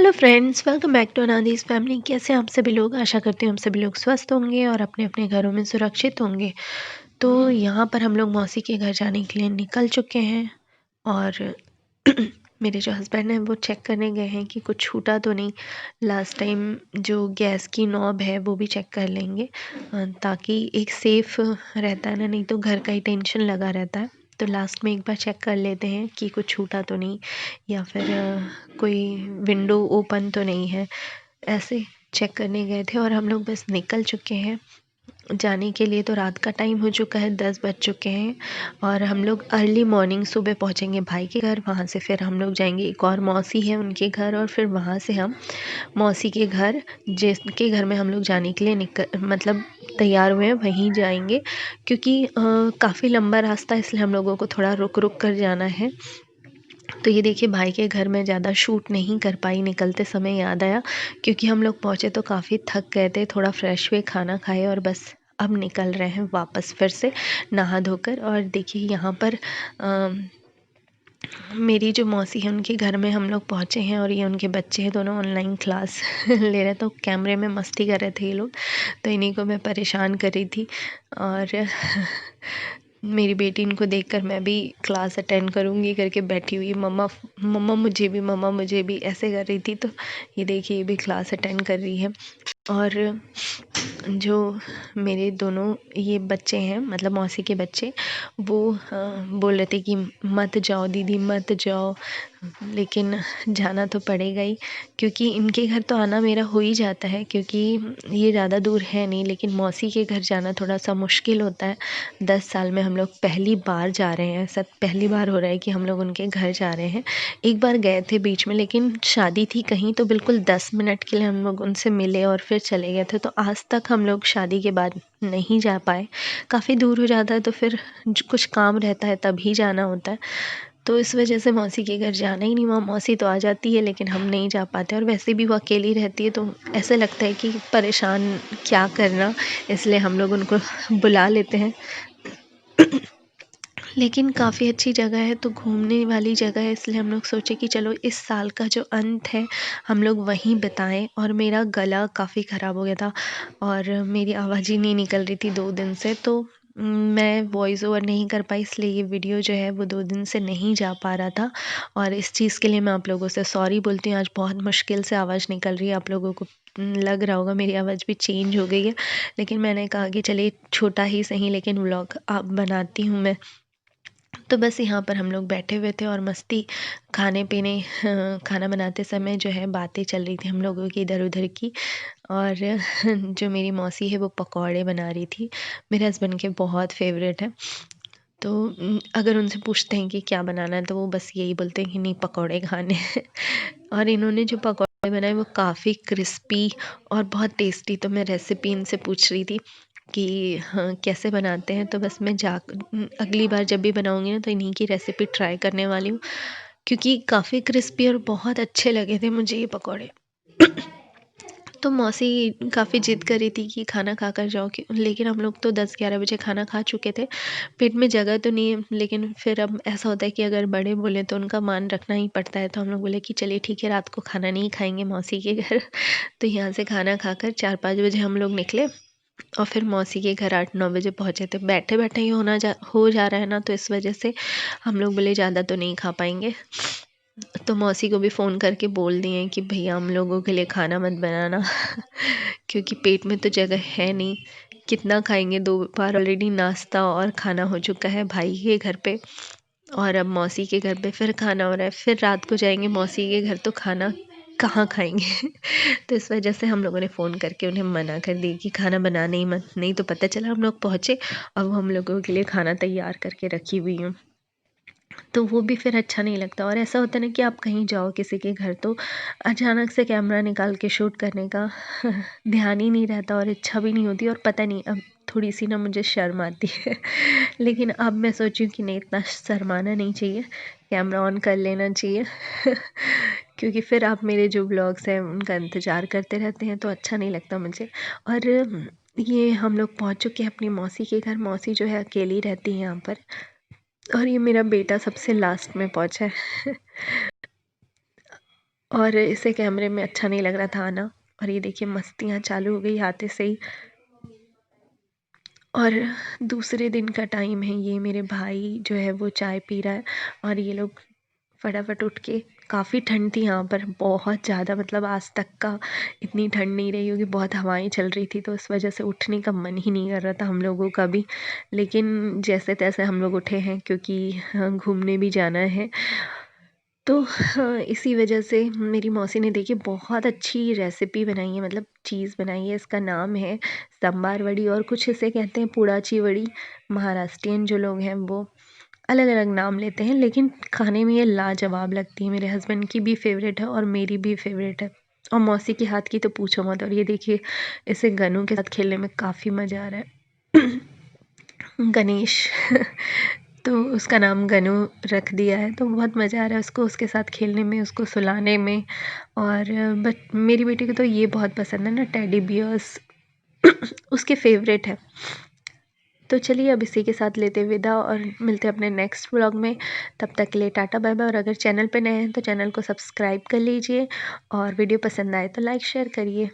Hello friends, welcome back to Anadi's family. कैसे हैं आप सभी लोग? आशा करती हूँ हम सभी लोग स्वस्थ होंगे और अपने अपने घरों में सुरक्षित होंगे। तो यहाँ पर हम लोग मौसी के घर जाने के लिए निकल चुके हैं और मेरे जो हस्बैंड हैं वो चेक करने गए हैं कि कुछ छूटा तो नहीं। लास्ट टाइम जो गैस की नॉब है वो भी चेक कर लेंगे, ताकि एक सेफ रहता है ना, नहीं तो घर का ही टेंशन लगा रहता है। तो लास्ट में एक बार चेक कर लेते हैं कि कुछ छूटा तो नहीं, या फिर कोई विंडो ओपन तो नहीं है। ऐसे चेक करने गए थे और हम लोग बस निकल चुके हैं जाने के लिए। तो रात का टाइम हो चुका है, 10 बज चुके हैं और हम लोग अर्ली मॉर्निंग सुबह पहुंचेंगे भाई के घर। वहां से फिर हम लोग जाएंगे, एक और मौसी है उनके घर, और फिर वहां से हम मौसी के घर, जिसके घर में हम लोग जाने के लिए मतलब तैयार हुए हैं, वहीं जाएंगे। क्योंकि काफ़ी लंबा रास्ता है, इसलिए हम लोगों को थोड़ा रुक रुक कर जाना है। तो ये देखिए, भाई के घर में ज़्यादा शूट नहीं कर पाई, निकलते समय याद आया, क्योंकि हम लोग पहुँचे तो काफ़ी थक गए थे। थोड़ा फ्रेश हुए, खाना खाए और बस अब निकल रहे हैं वापस फिर से नहा धोकर। और देखिए यहाँ पर मेरी जो मौसी है उनके घर में हम लोग पहुँचे हैं और ये उनके बच्चे हैं, दोनों ऑनलाइन क्लास ले रहे। तो कैमरे में मस्ती कर रहे थे ये लोग, तो इन्हीं को मैं परेशान कर रही थी। और मेरी बेटी इनको देखकर मैं भी क्लास अटेंड करूँगी करके बैठी हुई, मम्मा मम्मा मुझे भी, मम्मा मुझे भी, ऐसे कर रही थी। तो ये देखिए, ये भी क्लास अटेंड कर रही है। और जो मेरे दोनों ये बच्चे हैं, मतलब मौसी के बच्चे, वो बोल रहे थे कि मत जाओ दीदी, मत जाओ। लेकिन जाना तो पड़ेगा ही, क्योंकि इनके घर तो आना मेरा हो ही जाता है, क्योंकि ये ज़्यादा दूर है नहीं। लेकिन मौसी के घर जाना थोड़ा सा मुश्किल होता है। 10 साल में हम लोग पहली बार जा रहे हैं, ऐसा पहली बार हो रहा है कि हम लोग उनके घर जा रहे हैं। एक बार गए थे बीच में, लेकिन शादी थी कहीं, तो बिल्कुल 10 मिनट के लिए हम लोग उनसे मिले और फिर चले गए थे। तो आज तक हम लोग शादी के बाद नहीं जा पाए। काफ़ी दूर हो जाता है तो फिर कुछ काम रहता है तभी जाना होता है। तो इस वजह से मौसी के घर जाना ही नहीं हुआ। मौसी तो आ जाती है लेकिन हम नहीं जा पाते, और वैसे भी वो अकेली रहती है तो ऐसे लगता है कि परेशान क्या करना, इसलिए हम लोग उनको बुला लेते हैं। लेकिन काफ़ी अच्छी जगह है, तो घूमने वाली जगह है, इसलिए हम लोग सोचे कि चलो इस साल का जो अंत है हम लोग वहीं बिताएं। और मेरा गला काफ़ी ख़राब हो गया था और मेरी आवाज़ ही नहीं निकल रही थी 2 दिन से, तो मैं वॉइस ओवर नहीं कर पाई, इसलिए ये वीडियो जो है वो 2 दिन से नहीं जा पा रहा था। और इस चीज़ के लिए मैं आप लोगों से सॉरी बोलती हूँ। आज बहुत मुश्किल से आवाज़ निकल रही है, आप लोगों को लग रहा होगा मेरी आवाज़ भी चेंज हो गई है। लेकिन मैंने कहा कि चलिए छोटा ही सही, लेकिन व्लॉग अब बनाती हूँ मैं। तो बस यहाँ पर हम लोग बैठे हुए थे और मस्ती, खाने पीने, खाना बनाते समय जो है बातें चल रही थी हम लोगों की इधर उधर की। और जो मेरी मौसी है वो पकौड़े बना रही थी, मेरे हस्बैंड के बहुत फेवरेट है। तो अगर उनसे पूछते हैं कि क्या बनाना है, तो वो बस यही बोलते हैं कि नहीं, पकौड़े खाने हैं। और इन्होंने जो पकौड़े बनाए वो काफ़ी क्रिस्पी और बहुत टेस्टी। तो मैं रेसिपी इनसे पूछ रही थी कि हाँ, कैसे बनाते हैं। तो बस मैं अगली बार जब भी बनाऊंगी ना, तो इन्हीं की रेसिपी ट्राई करने वाली हूँ, क्योंकि काफ़ी क्रिस्पी और बहुत अच्छे लगे थे मुझे ये पकौड़े। तो मौसी काफ़ी ज़िद कर रही थी कि खाना खा कर जाओ, कि लेकिन हम लोग तो 10-11 बजे खाना खा चुके थे। पेट में जगह तो नहीं है, लेकिन फिर अब ऐसा होता है कि अगर बड़े बोले तो उनका मान रखना ही पड़ता है। तो हम लोग बोले कि चलिए ठीक है, रात को खाना नहीं खाएंगे मौसी के घर। तो यहाँ से खाना खाकर 4-5 बजे हम लोग निकले और फिर मौसी के घर 8-9 बजे पहुँचे थे। बैठे बैठे ही हो जा रहा है ना, तो इस वजह से हम लोग बोले ज़्यादा तो नहीं खा पाएंगे। तो मौसी को भी फ़ोन करके बोल दिए कि भैया हम लोगों के लिए खाना मत बनाना, क्योंकि पेट में तो जगह है नहीं, कितना खाएंगे। 2 बार ऑलरेडी नाश्ता और खाना हो चुका है भाई के घर पे, और अब मौसी के घर पे फिर खाना हो रहा है। फिर रात को जाएंगे मौसी के घर, तो खाना कहाँ खाएंगे। तो इस वजह से हम लोगों ने फ़ोन करके उन्हें मना कर दी कि खाना बनाना ही मत। नहीं तो पता चला हम लोग पहुँचे और वो हम लोगों के लिए खाना तैयार करके रखी हुई हूँ, तो वो भी फिर अच्छा नहीं लगता। और ऐसा होता है ना कि आप कहीं जाओ किसी के घर, तो अचानक से कैमरा निकाल के शूट करने का ध्यान ही नहीं रहता और इच्छा भी नहीं होती। और पता नहीं, अब थोड़ी सी ना मुझे शर्म आती है। लेकिन अब मैं सोची हूँ कि नहीं, इतना शर्माना नहीं चाहिए, कैमरा ऑन कर लेना चाहिए। क्योंकि फिर आप मेरे जो ब्लॉग्स हैं उनका इंतज़ार करते रहते हैं, तो अच्छा नहीं लगता मुझे। और ये हम लोग पहुँच चुके हैं अपनी मौसी के घर। मौसी जो है अकेली रहती है यहाँ पर, और ये मेरा बेटा सबसे लास्ट में पहुंचा है। और इसे कैमरे में अच्छा नहीं लग रहा था आना। और ये देखिए मस्तियाँ चालू हो गई आते से ही। और दूसरे दिन का टाइम है, ये मेरे भाई जो है वो चाय पी रहा है और ये लोग फटाफट उठ के, काफ़ी ठंड थी यहाँ पर, बहुत ज़्यादा, मतलब आज तक का इतनी ठंड नहीं रही होगी, बहुत हवाएं चल रही थी तो इस वजह से उठने का मन ही नहीं कर रहा था हम लोगों का भी। लेकिन जैसे तैसे हम लोग उठे हैं क्योंकि घूमने भी जाना है। तो हाँ, इसी वजह से मेरी मौसी ने देखिए बहुत अच्छी रेसिपी बनाई है, मतलब चीज़ बनाई है। इसका नाम है सांबार वड़ी, और कुछ इसे कहते हैं पुड़ाची वड़ी। महाराष्ट्रियन जो लोग हैं वो अलग अलग नाम लेते हैं, लेकिन खाने में ये लाजवाब लगती है। मेरे हस्बैंड की भी फेवरेट है और मेरी भी फेवरेट है, और मौसी के हाथ की तो पूछो मत। और ये देखिए इसे गनू के साथ खेलने में काफ़ी मज़ा आ रहा है। गणेश। तो उसका नाम गनू रख दिया है, तो बहुत मज़ा आ रहा है उसको उसके साथ खेलने में, उसको सुलाने में। और बट मेरी बेटी को तो ये बहुत पसंद है ना, टेडी बियर्स। उसके फेवरेट है। तो चलिए अब इसी के साथ लेते विदा और मिलते हैं अपने नेक्स्ट व्लॉग में। तब तक के लिए टाटा बाय बाय। और अगर चैनल पे नए हैं तो चैनल को सब्सक्राइब कर लीजिए, और वीडियो पसंद आए तो लाइक शेयर करिए।